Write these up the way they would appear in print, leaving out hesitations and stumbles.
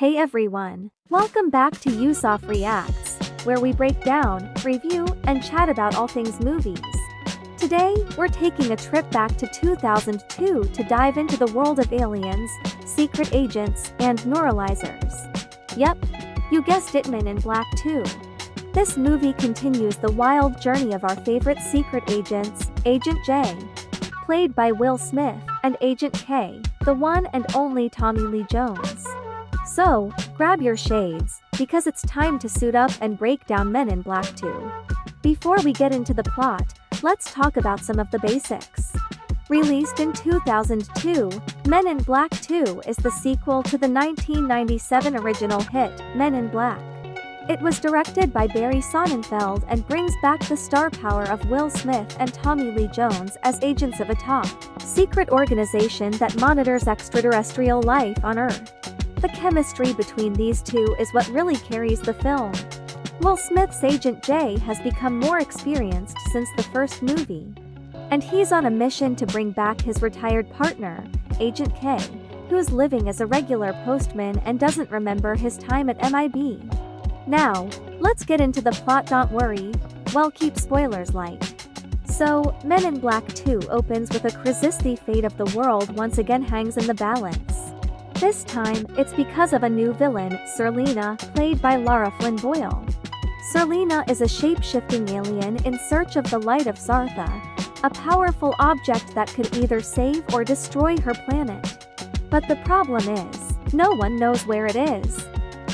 Hey everyone! Welcome back to Yusof Reacts, where we break down, review, and chat about all things movies. Today, we're taking a trip back to 2002 to dive into the world of aliens, secret agents, and neuralizers. Yep, you guessed it, Men in Black 2. This movie continues the wild journey of our favorite secret agents, Agent J, played by Will Smith, and Agent K, the one and only Tommy Lee Jones. So, grab your shades, because it's time to suit up and break down Men in Black 2. Before we get into the plot, let's talk about some of the basics. Released in 2002, Men in Black 2 is the sequel to the 1997 original hit, Men in Black. It was directed by Barry Sonnenfeld and brings back the star power of Will Smith and Tommy Lee Jones as agents of a top secret organization that monitors extraterrestrial life on Earth. The chemistry between these two is what really carries the film. Will Smith's Agent J has become more experienced since the first movie, and he's on a mission to bring back his retired partner, Agent K, who's living as a regular postman and doesn't remember his time at MIB. Now, let's get into the plot. Don't worry, well, keep spoilers light. So, Men in Black 2 opens with a crisis. The fate of the world once again hangs in the balance. This time, it's because of a new villain, Serlina, played by Lara Flynn Boyle. Serlina is a shape-shifting alien in search of the Light of Zartha, a powerful object that could either save or destroy her planet. But the problem is, no one knows where it is.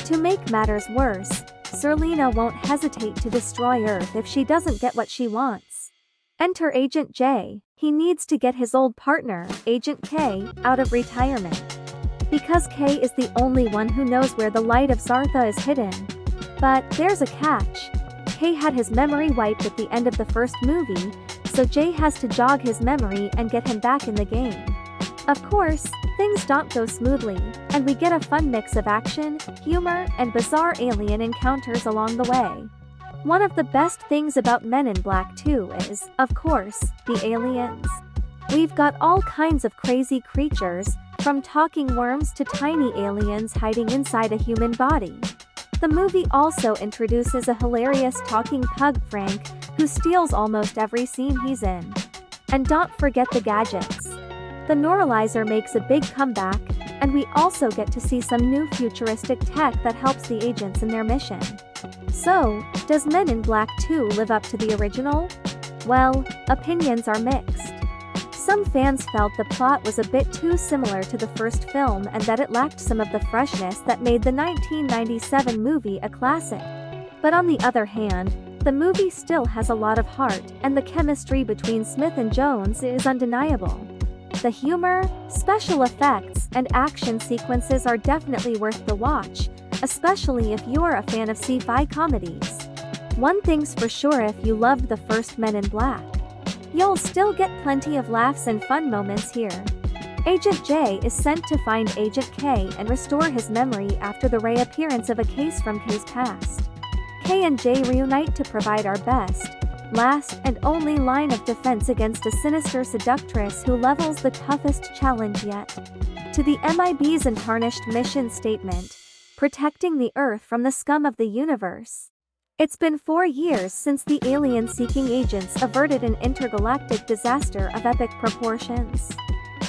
To make matters worse, Serlina won't hesitate to destroy Earth if she doesn't get what she wants. Enter Agent J. He needs to get his old partner, Agent K, out of retirement, because K is the only one who knows where the Light of Zartha is hidden. But there's a catch. K had his memory wiped at the end of the first movie, so J has to jog his memory and get him back in the game. Of course, things don't go smoothly, and we get a fun mix of action, humor, and bizarre alien encounters along the way. One of the best things about Men in Black 2 is, of course, the aliens. We've got all kinds of crazy creatures, from talking worms to tiny aliens hiding inside a human body. The movie also introduces a hilarious talking pug, Frank, who steals almost every scene he's in. And don't forget the gadgets. The neuralizer makes a big comeback, and we also get to see some new futuristic tech that helps the agents in their mission. So, does Men in Black 2 live up to the original? Well, opinions are mixed. Some fans felt the plot was a bit too similar to the first film and that it lacked some of the freshness that made the 1997 movie a classic. But on the other hand, the movie still has a lot of heart, and the chemistry between Smith and Jones is undeniable. The humor, special effects, and action sequences are definitely worth the watch, especially if you're a fan of sci-fi comedies. One thing's for sure, if you loved the first Men in Black, you'll still get plenty of laughs and fun moments here. Agent J is sent to find Agent K and restore his memory after the reappearance of a case from K's past. K and J reunite to provide our best, last, and only line of defense against a sinister seductress who levels the toughest challenge yet. To the MIB's untarnished mission statement, protecting the Earth from the scum of the universe. It's been 4 years since the alien-seeking agents averted an intergalactic disaster of epic proportions.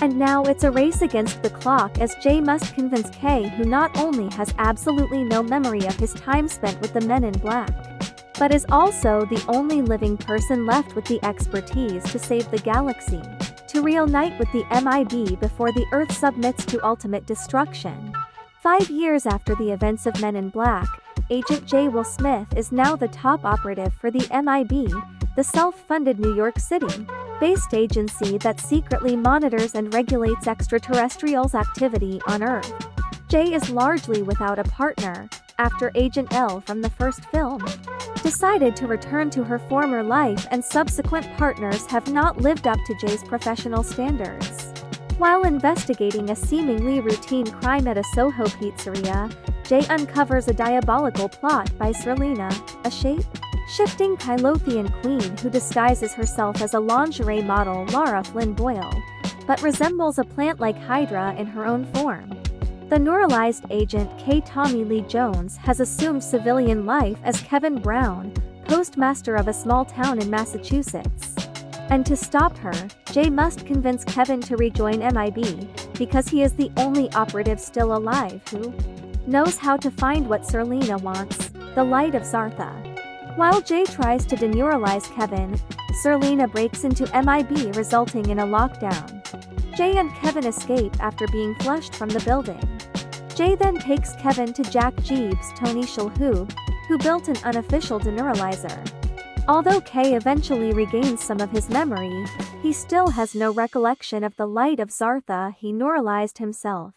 And now it's a race against the clock as J must convince K, who not only has absolutely no memory of his time spent with the Men in Black, but is also the only living person left with the expertise to save the galaxy, to reunite with the MIB before the Earth submits to ultimate destruction. 5 years after the events of Men in Black, Agent J. Will Smith is now the top operative for the MIB, the self-funded New York City-based agency that secretly monitors and regulates extraterrestrials' activity on Earth. J is largely without a partner, after Agent L from the first film decided to return to her former life, and subsequent partners have not lived up to J's professional standards. While investigating a seemingly routine crime at a Soho pizzeria, J uncovers a diabolical plot by Serlina, a shape-shifting Kylothian queen who disguises herself as a lingerie model, Lara Flynn Boyle, but resembles a plant-like hydra in her own form. The neuralized agent K. Tommy Lee Jones has assumed civilian life as Kevin Brown, postmaster of a small town in Massachusetts. And to stop her, Jay must convince Kevin to rejoin MIB, because he is the only operative still alive who knows how to find what Serlina wants, the Light of Zartha. While Jay tries to deneuralize Kevin, Serlina breaks into MIB, resulting in a lockdown. Jay and Kevin escape after being flushed from the building. Jay then takes Kevin to Jack Jeeb's Tony Shalhoub, who built an unofficial deneuralizer. Although Kay eventually regains some of his memory, he still has no recollection of the Light of Zartha. He neuralized himself,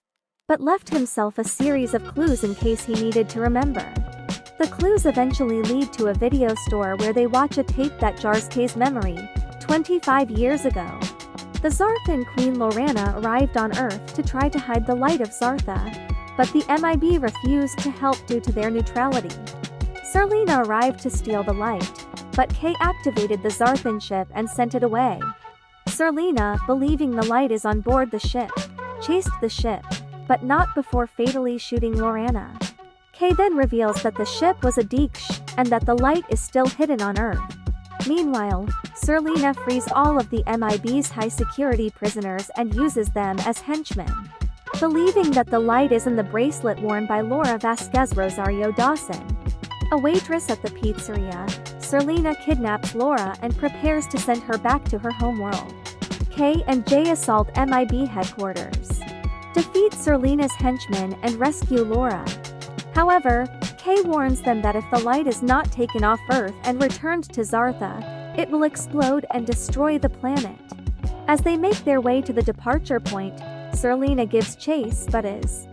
but left himself a series of clues in case he needed to remember. The clues eventually lead to a video store where they watch a tape that jars Kay's memory, 25 years ago. The Zarthan Queen Lorana arrived on Earth to try to hide the Light of Zartha, but the MIB refused to help due to their neutrality. Serlina arrived to steal the light, but Kay activated the Zarthan ship and sent it away. Serlina, believing the light is on board the ship, chased the ship, but not before fatally shooting Lorana. Kay then reveals that the ship was a Deeksh, and that the light is still hidden on Earth. Meanwhile, Serlina frees all of the MIB's high-security prisoners and uses them as henchmen. Believing that the light is in the bracelet worn by Laura Vasquez Rosario Dawson, a waitress at the pizzeria, Serlina kidnaps Laura and prepares to send her back to her homeworld. Kay and Jay assault MIB headquarters, defeat Serlina's henchmen and rescue Laura. However, Kay warns them that if the light is not taken off Earth and returned to Zartha, it will explode and destroy the planet. As they make their way to the departure point, Serlina gives chase but is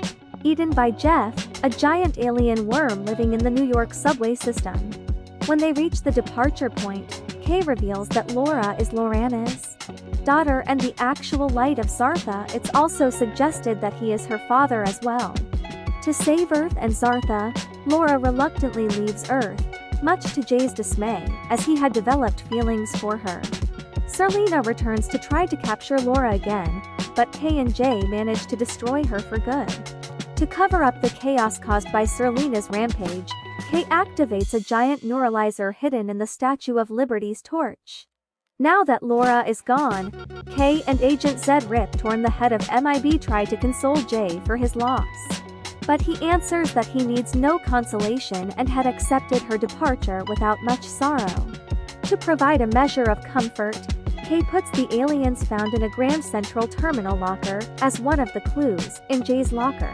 eaten by Jeff, a giant alien worm living in the New York subway system. When they reach the departure point, Kay reveals that Laura is Lorana's daughter and the actual Light of Zartha. It's also suggested that he is her father as well. To save Earth and Zartha, Laura reluctantly leaves Earth, much to Jay's dismay, as he had developed feelings for her. Serlina returns to try to capture Laura again, but Kay and Jay manage to destroy her for good. To cover up the chaos caused by Serlina's rampage, Kay activates a giant neuralizer hidden in the Statue of Liberty's torch. Now that Laura is gone, Kay and Agent Zed Riptorn, the head of MIB, try to console Jay for his loss. But he answers that he needs no consolation and had accepted her departure without much sorrow. To provide a measure of comfort, Kay puts the aliens found in a Grand Central Terminal locker as one of the clues in Jay's locker.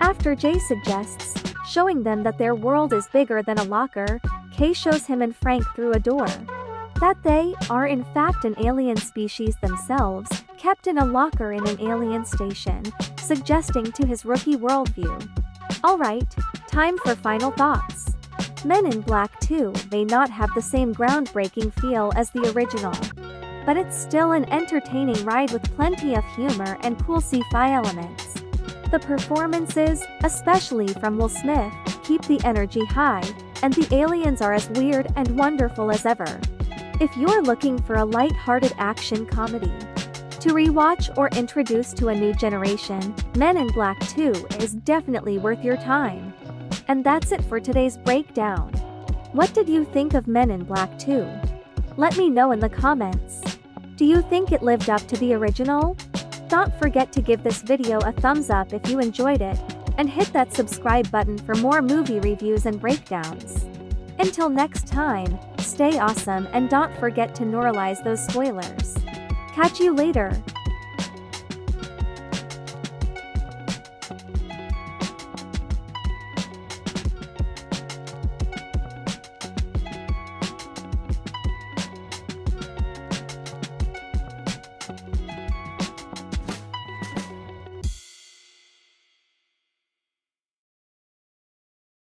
After Jay suggests showing them that their world is bigger than a locker, Kay shows him and Frank through a door that they are in fact an alien species themselves, kept in a locker in an alien station, suggesting to his rookie worldview. Alright, time for final thoughts. Men in Black 2 may not have the same groundbreaking feel as the original, but it's still an entertaining ride with plenty of humor and cool sci-fi elements. The performances, especially from Will Smith, keep the energy high, and the aliens are as weird and wonderful as ever. If you're looking for a light-hearted action comedy to rewatch or introduce to a new generation, Men in Black 2 is definitely worth your time. And that's it for today's breakdown. What did you think of Men in Black 2? Let me know in the comments. Do you think it lived up to the original? Don't forget to give this video a thumbs up if you enjoyed it, and hit that subscribe button for more movie reviews and breakdowns. Until next time, stay awesome and don't forget to neuralize those spoilers. Catch you later.